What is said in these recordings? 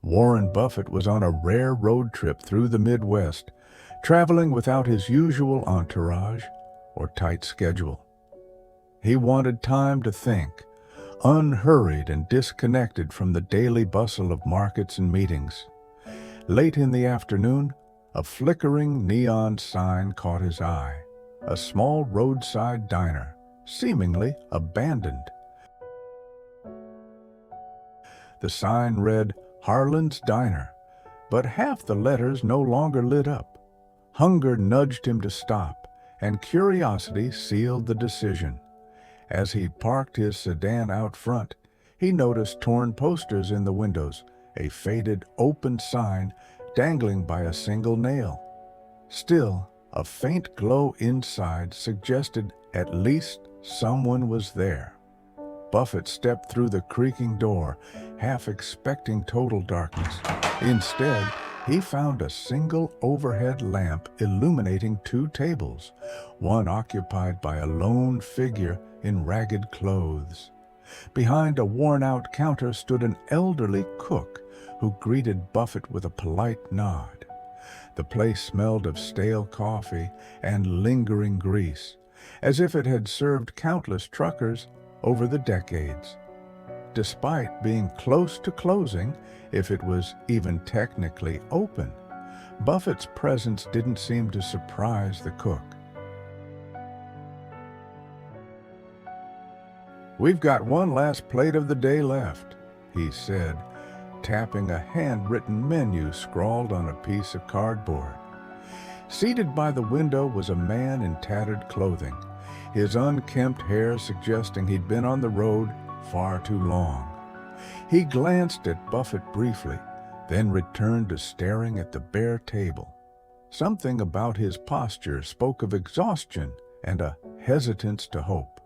Warren Buffett was on a rare road trip through the Midwest, traveling without his usual entourage or tight schedule. He wanted time to think, unhurried and disconnected from the daily bustle of markets and meetings. Late in the afternoon, a flickering neon sign caught his eye, a small roadside diner, seemingly abandoned. The sign read, "Harlan's Diner," but half the letters no longer lit up. Hunger nudged him to stop, and curiosity sealed the decision. As he parked his sedan out front, he noticed torn posters in the windows, a faded open sign dangling by a single nail. Still, a faint glow inside suggested at least someone was there. Buffett stepped through the creaking door, half expecting total darkness. Instead, he found a single overhead lamp illuminating two tables, one occupied by a lone figure in ragged clothes. Behind a worn-out counter stood an elderly cook who greeted Buffett with a polite nod. The place smelled of stale coffee and lingering grease, as if it had served countless truckers over the decades. Despite being close to closing, if it was even technically open, Buffett's presence didn't seem to surprise the cook. "We've got one last plate of the day left," he said, tapping a handwritten menu scrawled on a piece of cardboard. Seated by the window was a man in tattered clothing, his unkempt hair suggesting he'd been on the road far too long. He glanced at Buffett briefly, then returned to staring at the bare table. Something about his posture spoke of exhaustion and a hesitance to hope.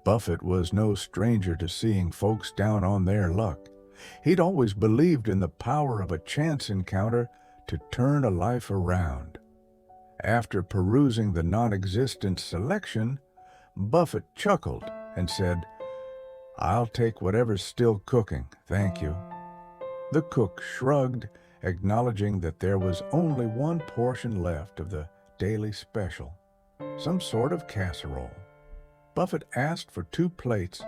Buffett was no stranger to seeing folks down on their luck. He'd always believed in the power of a chance encounter to turn a life around. After perusing the non-existent selection, Buffett chuckled and said, "I'll take whatever's still cooking, thank you." The cook shrugged, acknowledging that there was only one portion left of the daily special, some sort of casserole. Buffett asked for 2 plates,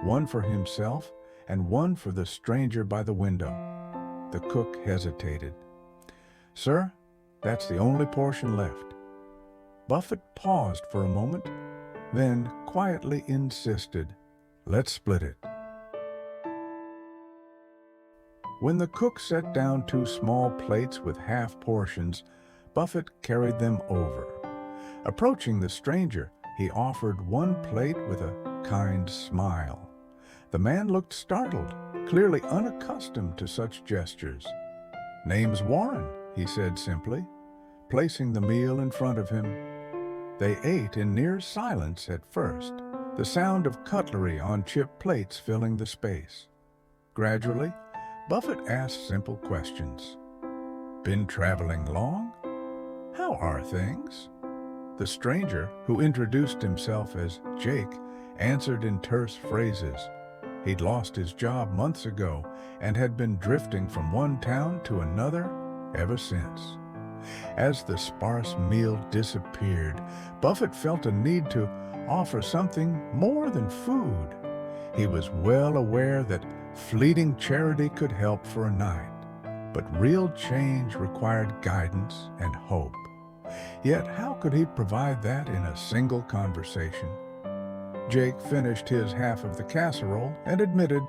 one for himself and one for the stranger by the window. The cook hesitated. "Sir, that's the only portion left." Buffett paused for a moment, then quietly insisted, "Let's split it." When the cook set down 2 small plates with half portions, Buffett carried them over. Approaching the stranger, he offered one plate with a kind smile. The man looked startled, clearly unaccustomed to such gestures. "Name's Warren," he said simply, placing the meal in front of him. They ate in near silence at first, the sound of cutlery on chipped plates filling the space. Gradually, Buffett asked simple questions. "Been traveling long? How are things?" The stranger, who introduced himself as Jake, answered in terse phrases. He'd lost his job months ago and had been drifting from one town to another ever since. As the sparse meal disappeared, Buffett felt a need to offer something more than food. He was well aware that fleeting charity could help for a night, but real change required guidance and hope. Yet how could he provide that in a single conversation? Jake finished his half of the casserole and admitted,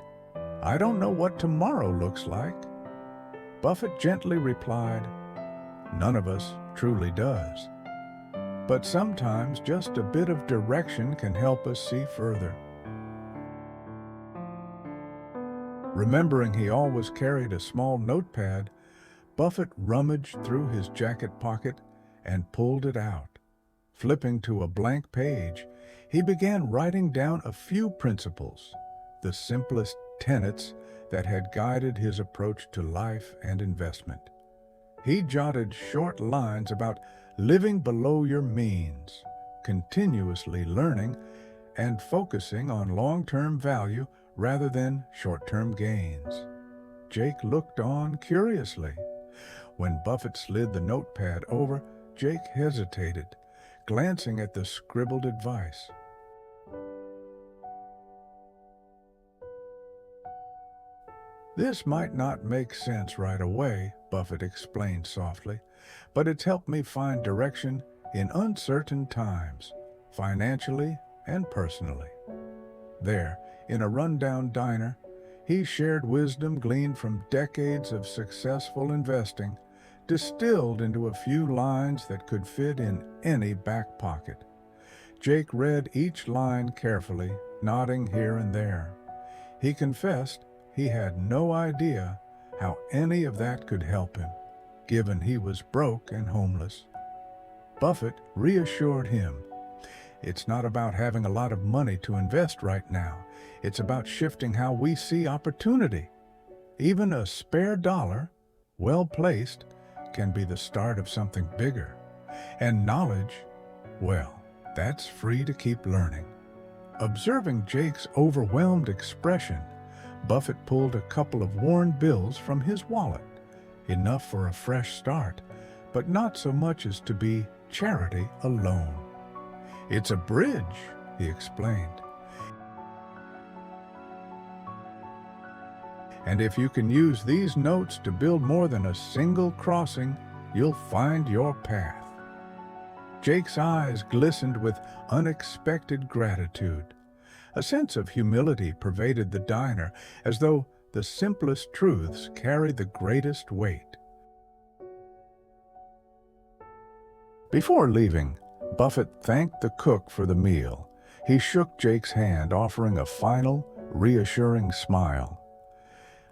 "I don't know what tomorrow looks like." Buffett gently replied, "None of us truly does. But sometimes just a bit of direction can help us see further." Remembering he always carried a small notepad, Buffett rummaged through his jacket pocket and pulled it out. Flipping to a blank page, he began writing down a few principles, the simplest tenets that had guided his approach to life and investment. He jotted short lines about living below your means, continuously learning, and focusing on long-term value rather than short-term gains. Jake looked on curiously. When Buffett slid the notepad over, Jake hesitated, glancing at the scribbled advice. "This might not make sense right away," Buffett explained softly, "but it's helped me find direction in uncertain times, financially and personally." There, in a rundown diner, he shared wisdom gleaned from decades of successful investing, distilled into a few lines that could fit in any back pocket. Jake read each line carefully, nodding here and there. He confessed he had no idea how any of that could help him, given he was broke and homeless. Buffett reassured him, "It's not about having a lot of money to invest right now. It's about shifting how we see opportunity. Even a spare dollar, well placed, can be the start of something bigger. And knowledge, well, that's free to keep learning." Observing Jake's overwhelmed expression, Buffett pulled a couple of worn bills from his wallet, enough for a fresh start, but not so much as to be charity alone. "It's a bridge," he explained. "And if you can use these notes to build more than a single crossing, you'll find your path." Jake's eyes glistened with unexpected gratitude. A sense of humility pervaded the diner, as though the simplest truths carry the greatest weight. Before leaving, Buffett thanked the cook for the meal. He shook Jake's hand, offering a final, reassuring smile.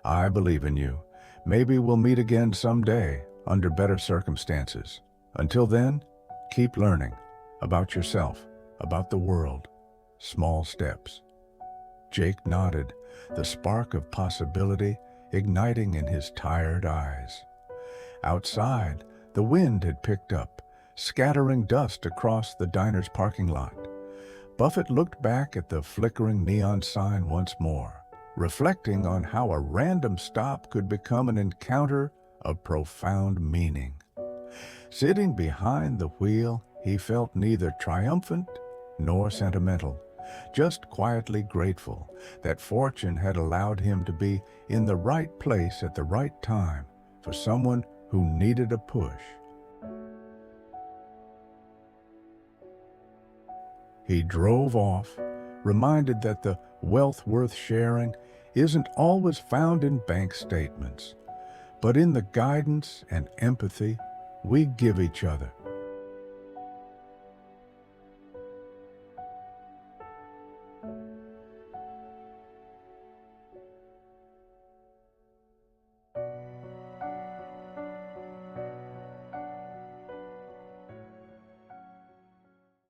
"I believe in you. Maybe we'll meet again someday, under better circumstances. Until then, keep learning about yourself, about the world. Small steps." Jake nodded, the spark of possibility igniting in his tired eyes. Outside, the wind had picked up, scattering dust across the diner's parking lot. Buffett looked back at the flickering neon sign once more, reflecting on how a random stop could become an encounter of profound meaning. Sitting behind the wheel, he felt neither triumphant nor sentimental, just quietly grateful that fortune had allowed him to be in the right place at the right time for someone who needed a push. He drove off, reminded that the wealth worth sharing isn't always found in bank statements, but in the guidance and empathy we give each other.